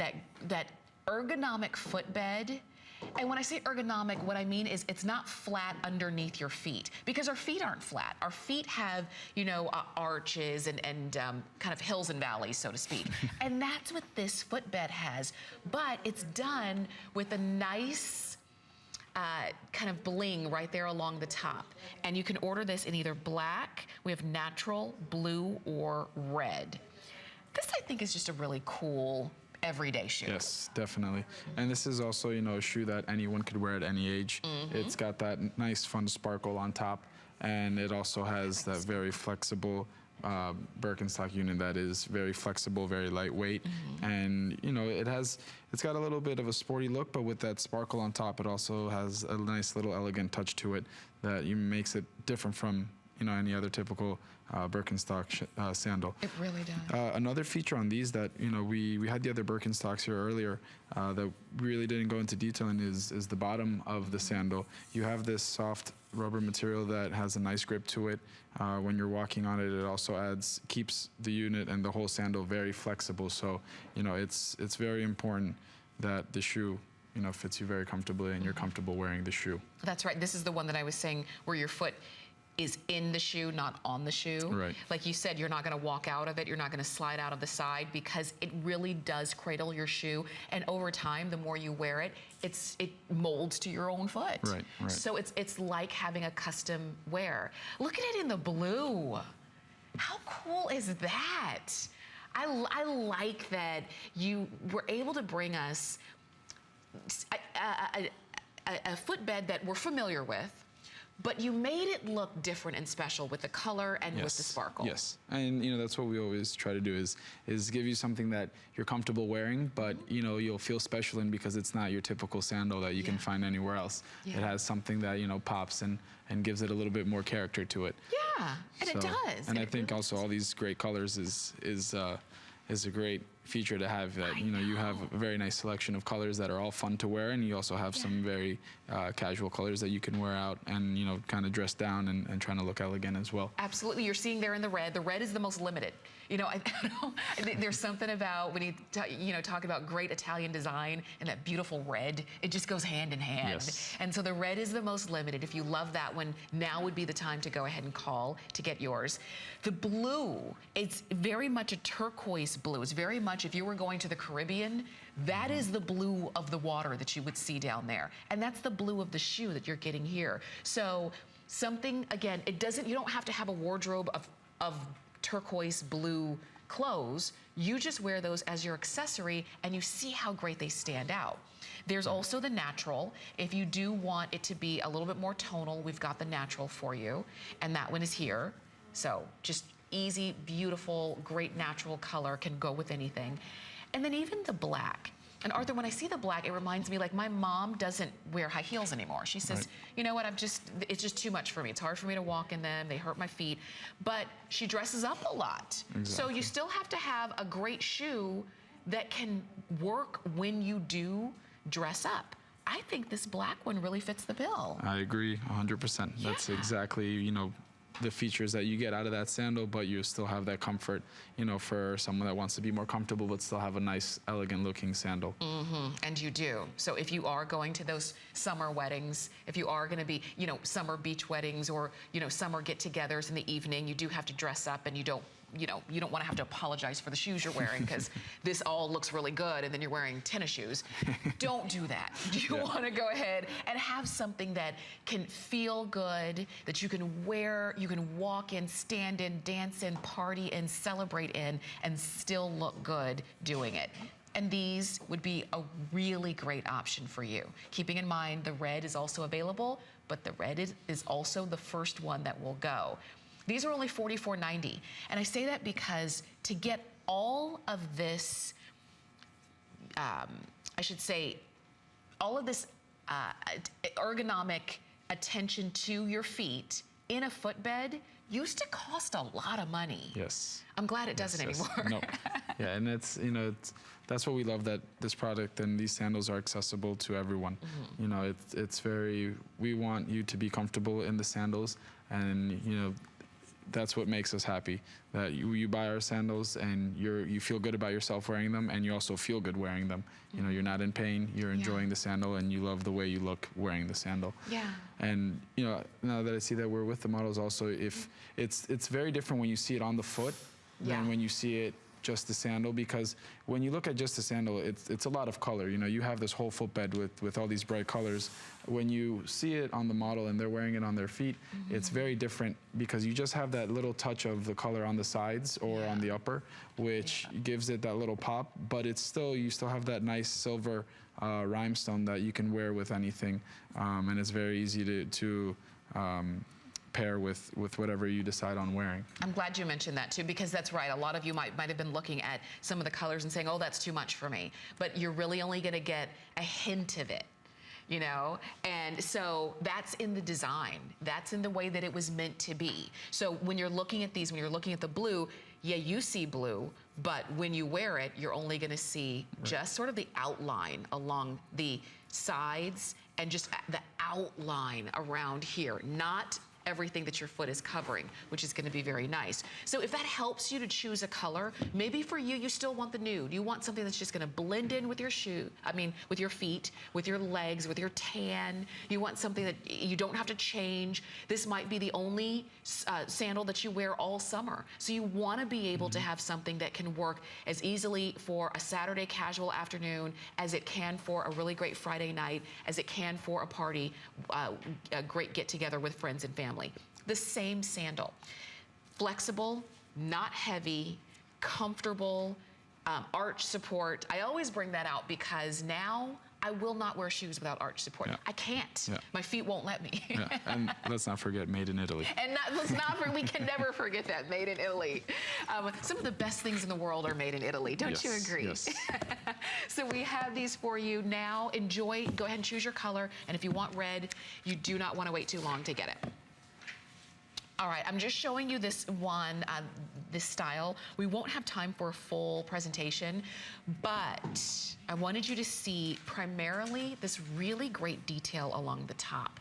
and that ergonomic footbed. And when I say ergonomic, what I mean is it's not flat underneath your feet, because our feet aren't flat. Our feet have, you know, arches and kind of hills and valleys, so to speak. And that's what this footbed has. But it's done with a nice kind of bling right there along the top. And you can order this in either black, we have natural, blue, or red. This, I think, is just a really cool everyday shoe. Yes, definitely. And this is also, you know, a shoe that anyone could wear at any age. It's got that nice fun sparkle on top, and it also has that very flexible Birkenstock unit that is very flexible, very lightweight, and you know, it's got a little bit of a sporty look, but with that sparkle on top, it also has a nice little elegant touch to it that makes it different from, you know, any other typical Birkenstock sandal. It really does. Another feature on these that, you know, we had the other Birkenstocks here earlier that really didn't go into detail in is the bottom of the sandal. You have this soft rubber material that has a nice grip to it. When you're walking on it, it also keeps the unit and the whole sandal very flexible. So, you know, it's very important that the shoe, you know, fits you very comfortably and you're comfortable wearing the shoe. That's right. This is the one that I was saying where your foot is in the shoe, not on the shoe. Right. Like you said, you're not gonna walk out of it, you're not gonna slide out of the side, because it really does cradle your shoe. And over time, the more you wear it, it molds to your own foot. Right, right. So it's like having a custom wear. Look at it in the blue. How cool is that? I like that you were able to bring us a footbed that we're familiar with, but you made it look different and special with the color and with the sparkle. Yes, and you know, that's what we always try to do is give you something that you're comfortable wearing, but you know, you'll feel special in, because it's not your typical sandal that you can find anywhere else. It has something that, you know, pops and gives it a little bit more character to it. Yeah, and it does. And I think also all these great colors is a great feature to have, that you know, you have a very nice selection of colors that are all fun to wear, and you also have some very casual colors that you can wear out and, you know, kind of dress down and trying to look elegant as well. Absolutely. You're seeing there in the red. The red is the most limited. You know, there's something about when you talk about great Italian design and that beautiful red, it just goes hand in hand. Yes. And so the red is the most limited. If you love that one, now would be the time to go ahead and call to get yours. The blue, it's very much a turquoise blue. It's very much, if you were going to the Caribbean, that is the blue of the water that you would see down there. And that's the blue of the shoe that you're getting here. So something, again, you don't have to have a wardrobe of turquoise blue clothes. You just wear those as your accessory, and you see how great they stand out. There's also the natural. If you do want it to be a little bit more tonal, we've got the natural for you, and that one is here. So just easy, beautiful, great natural color, can go with anything. And then even the black. And Arthur, when I see the black, it reminds me, like, my mom doesn't wear high heels anymore. She says, you know what, it's just too much for me. It's hard for me to walk in them. They hurt my feet. But she dresses up a lot. Exactly. So you still have to have a great shoe that can work when you do dress up. I think this black one really fits the bill. I agree 100%. Yeah. That's exactly, you know, the features that you get out of that sandal, but you still have that comfort, you know, for someone that wants to be more comfortable but still have a nice, elegant looking sandal. And you do. So if you are going to those summer weddings, if you are going to be, you know, summer beach weddings, or, you know, summer get-togethers in the evening, you do have to dress up, and you don't want to have to apologize for the shoes you're wearing, because this all looks really good and then you're wearing tennis shoes. Don't do that. You want to go ahead and have something that can feel good, that you can wear, you can walk in, stand in, dance in, party in, celebrate in, and still look good doing it. And these would be a really great option for you. Keeping in mind the red is also available, but the red is also the first one that will go. These are only $44.90, and I say that because to get all of this, I should say, all of this ergonomic attention to your feet in a footbed used to cost a lot of money. Yes. I'm glad it doesn't anymore. No. Yeah, and it's, you know, that's what we love, that this product and these sandals are accessible to everyone. You know, it's very, we want you to be comfortable in the sandals, and, you know, that's what makes us happy. That you buy our sandals and you feel good about yourself wearing them, and you also feel good wearing them. You know, you're not in pain. You're enjoying the sandal, and you love the way you look wearing the sandal. Yeah. And you know, now that I see that we're with the models, also, if it's very different when you see it on the foot than when you see it just the sandal, because when you look at just the sandal, it's a lot of color. You know, you have this whole footbed with all these bright colors. When you see it on the model and they're wearing it on their feet, it's very different, because you just have that little touch of the color on the sides or on the upper, which gives it that little pop, but it's still, you still have that nice silver rhinestone that you can wear with anything, and it's very easy to pair with whatever you decide on wearing. I'm glad you mentioned that too, because that's right. A lot of you might have been looking at some of the colors and saying, oh, that's too much for me. But you're really only going to get a hint of it, you know? And so that's in the design. That's in the way that it was meant to be. So when you're looking at these, when you're looking at the blue, yeah, you see blue, but when you wear it, you're only going to see just sort of the outline along the sides and just the outline around here, not everything that your foot is covering, which is going to be very nice. So if that helps you to choose a color, maybe for you, you still want the nude. You want something that's just going to blend in with your with your feet, with your legs, with your tan. You want something that you don't have to change. This might be the only sandal that you wear all summer. So you want to be able to have something that can work as easily for a Saturday casual afternoon as it can for a really great Friday night, as it can for a party, a great get-together with friends and family. The same sandal. Flexible, not heavy, comfortable, arch support. I always bring that out because now I will not wear shoes without arch support. I can't. My feet won't let me. And let's not forget, made in Italy. And we can never forget that, made in Italy. Some of the best things in the world are made in Italy. Don't you agree? Yes. So we have these for you now. Enjoy. Go ahead and choose your color. And if you want red, you do not want to wait too long to get it. All right, I'm just showing you this one, this style. We won't have time for a full presentation, but I wanted you to see primarily this really great detail along the top.